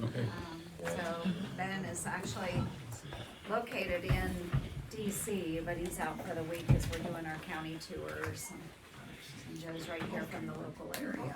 Okay. So Ben is actually located in DC, but he's out for the week as we're doing our county tours. And Joe's right here from the local area.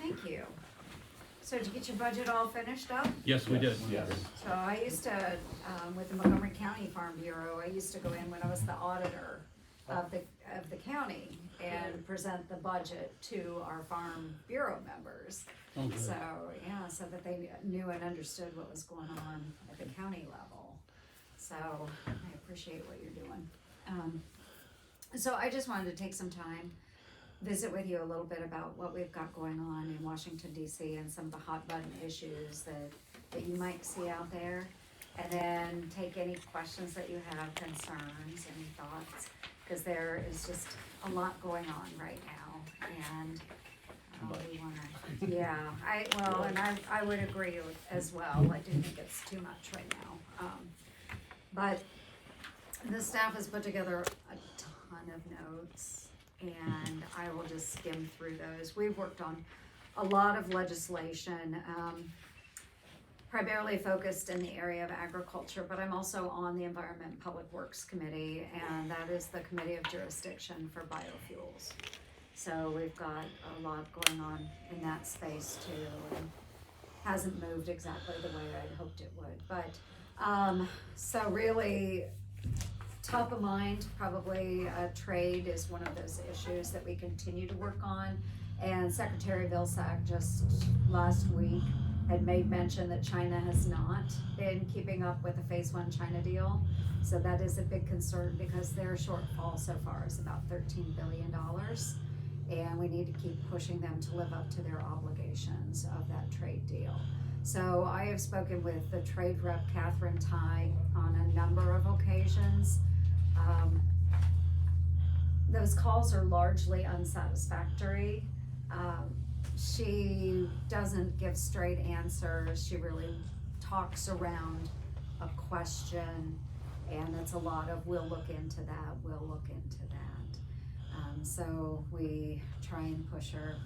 Thank you. So did you get your budget all finished up? Yes, we did. Yes. So I used to, with the Montgomery County Farm Bureau, I used to go in when I was the auditor of the county and present the budget to our Farm Bureau members. Oh, good. So, yeah, so that they knew and understood what was going on at the county level. So I appreciate what you're doing. So I just wanted to take some time, visit with you a little bit about what we've got going on in Washington DC and some of the hot button issues that you might see out there. And then take any questions that you have, concerns, any thoughts, because there is just a lot going on right now. And we wanna, yeah, I would agree as well. I do think it's too much right now. But the staff has put together a ton of notes, and I will just skim through those. We've worked on a lot of legislation, primarily focused in the area of agriculture, but I'm also on the Environment and Public Works Committee, and that is the committee of jurisdiction for biofuels. So we've got a lot going on in that space too, and hasn't moved exactly the way I'd hoped it would. But so really, top of mind, probably trade is one of those issues that we continue to work on. And Secretary Vilsack just last week had made mention that China has not been keeping up with the Phase 1 China deal. So that is a big concern because their shortfall so far is about $13 billion. And we need to keep pushing them to live up to their obligations of that trade deal. So I have spoken with the trade rep, Catherine Tai, on a number of occasions. Those calls are largely unsatisfactory. She doesn't give straight answers. She really talks around a question, and it's a lot of, we'll look into that, we'll look into that. So we try and push her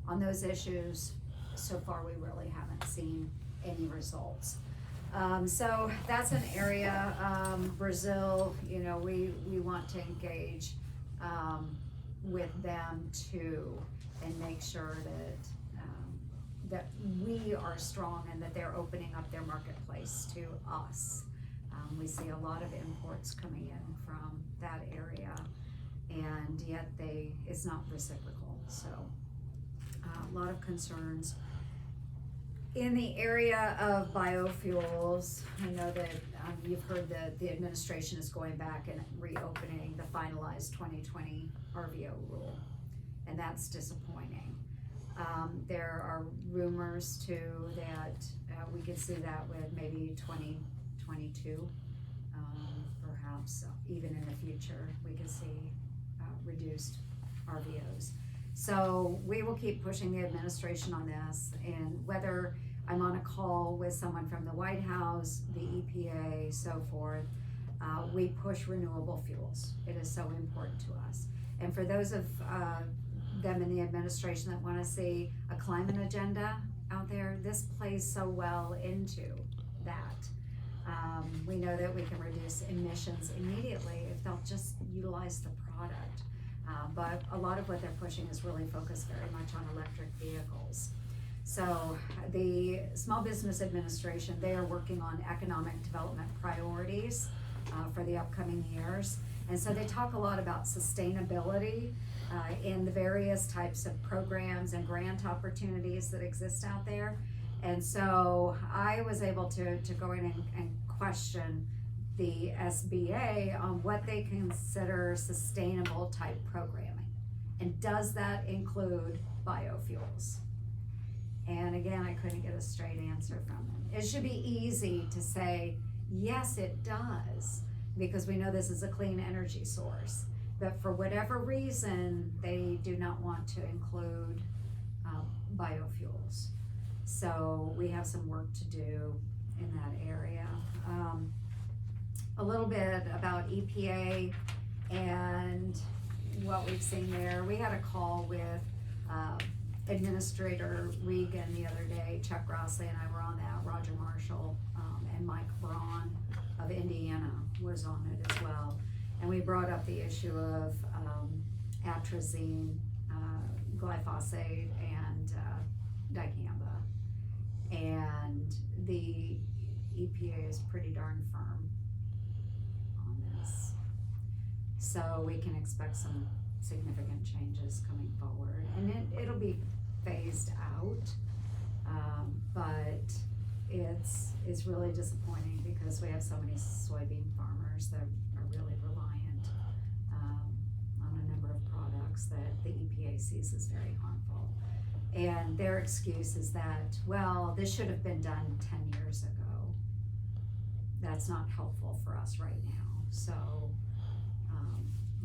on those issues. So far, we really haven't seen any results. So that's an area. Brazil, you know, we want to engage with them too, and make sure that we are strong and that they're opening up their marketplace to us. We see a lot of imports coming in from that area, and yet it's not reciprocal. So a lot of concerns. In the area of biofuels, I know that you've heard that the administration is going back and reopening the finalized 2020 RVO rule, and that's disappointing. There are rumors too that we could see that with maybe 2022, perhaps even in the future, we could see reduced RVOs. So we will keep pushing the administration on this, and whether I'm on a call with someone from the White House, the EPA, so forth, we push renewable fuels. It is so important to us. And for those of them in the administration that want to see a climate agenda out there, this plays so well into that. We know that we can reduce emissions immediately if they'll just utilize the product. But a lot of what they're pushing is really focused very much on electric vehicles. So the Small Business Administration, they are working on economic development priorities for the upcoming years. And so they talk a lot about sustainability in the various types of programs and grant opportunities that exist out there. And so I was able to go in and question the SBA on what they consider sustainable type programming. And does that include biofuels? And again, I couldn't get a straight answer from them. It should be easy to say, yes, it does, because we know this is a clean energy source. But for whatever reason, they do not want to include biofuels. So we have some work to do in that area. A little bit about EPA and what we've seen there. We had a call with Administrator Regan the other day, actually, Chuck Grossley and I were on that, Roger Marshall, and Mike Braun of Indiana was on it as well. And we brought up the issue of atrazine, glyphosate, and dicamba. And the EPA is pretty darn firm on this. So we can expect some significant changes coming forward. And it'll be phased out, but it's really disappointing because we have so many soybean farmers that are really reliant on a number of products that the EPA sees as very harmful. And their excuse is that, well, this should have been done 10 years ago. That's not helpful for us right now. So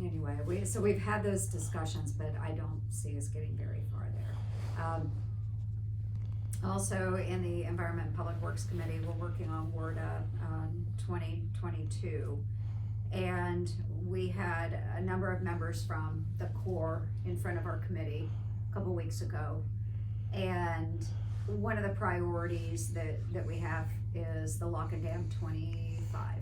anyway, we've had those discussions, but I don't see us getting very far there. Also, in the Environment and Public Works Committee, we're working on WRDA 2022. And we had a number of members from the Corps in front of our committee a couple weeks ago. And one of the priorities that we have is the Lock and Dam 25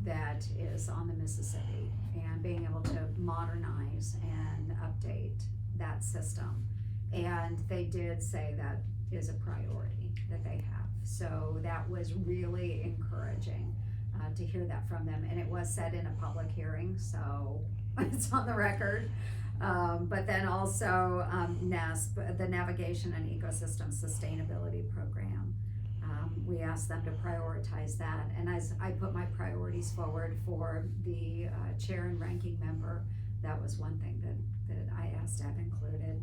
that is on the Mississippi, and being able to modernize and update that system. And they did say that is a priority that they have. So that was really encouraging to hear that from them. And it was said in a public hearing, so it's on the record. But then also NESP, the Navigation and Ecosystem Sustainability Program. We asked them to prioritize that. And as I put my priorities forward for the chair and ranking member, that was one thing that I asked to have included.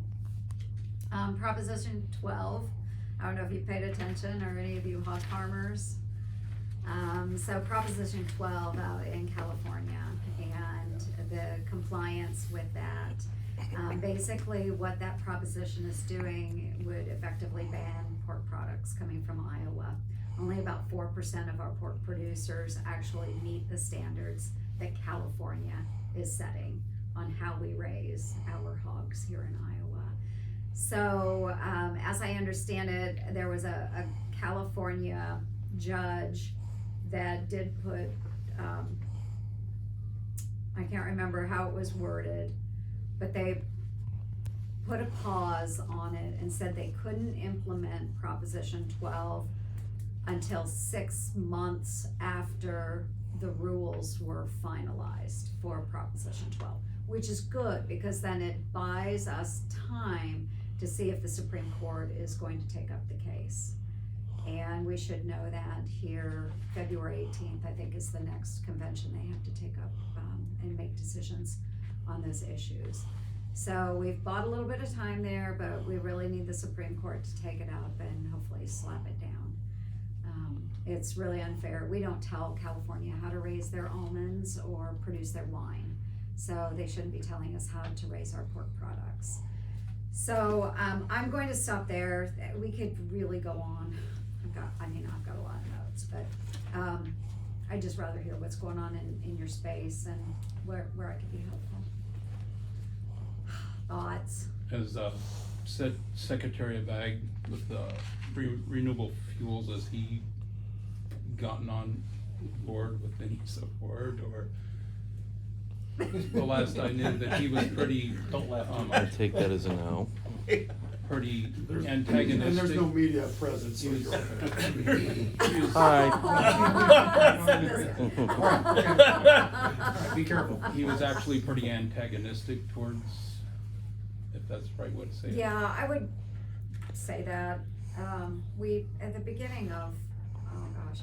Proposition 12, I don't know if you paid attention or any of you hog farmers. So Proposition 12 out in California and the compliance with that. Basically what that proposition is doing would effectively ban pork products coming from Iowa. Only about 4% of our pork producers actually meet the standards that California is setting on how we raise our hogs here in Iowa. So as I understand it, there was a California judge that did put, I can't remember how it was worded, but they put a pause on it and said they couldn't implement Proposition 12 until 6 months after the rules were finalized for Proposition 12, which is good because then it buys us time to see if the Supreme Court is going to take up the case. And we should know that here, February 18th, I think, is the next convention they have to take up and make decisions on those issues. So we've bought a little bit of time there, but we really need the Supreme Court to take it up and hopefully slap it down. It's really unfair. We don't tell California how to raise their almonds or produce their wine. So they shouldn't be telling us how to raise our pork products. So I'm going to stop there. We could really go on. I've got a lot of notes, but I'd just rather hear what's going on in your space and where I could be helpful. Thoughts? As Secretary of Ag with renewable fuels, has he gotten on board with any support, or? The last I knew that he was pretty, I take that as a no. pretty antagonistic. And there's no media present, so He was- you're okay. he was- Hi. Be careful. He was actually pretty antagonistic towards, if that's the right way to say it. Yeah, I would say that. We, at the beginning of,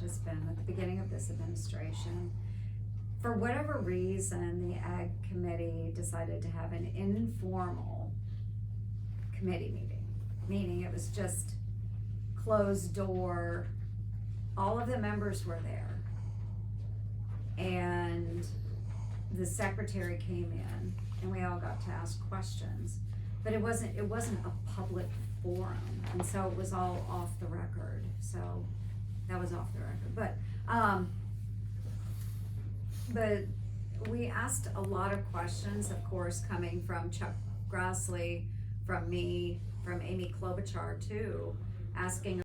it's been at the beginning of this administration, for whatever reason, the Ag Committee decided to have an informal committee meeting. Meaning it was just closed door, all of the members were there. And the secretary came in and we all got to ask questions. But it wasn't a public forum, and so it was all off the record. So that was off the record. But we asked a lot of questions, of course, coming from Chuck Grossley, from me, from Amy Klobuchar too, asking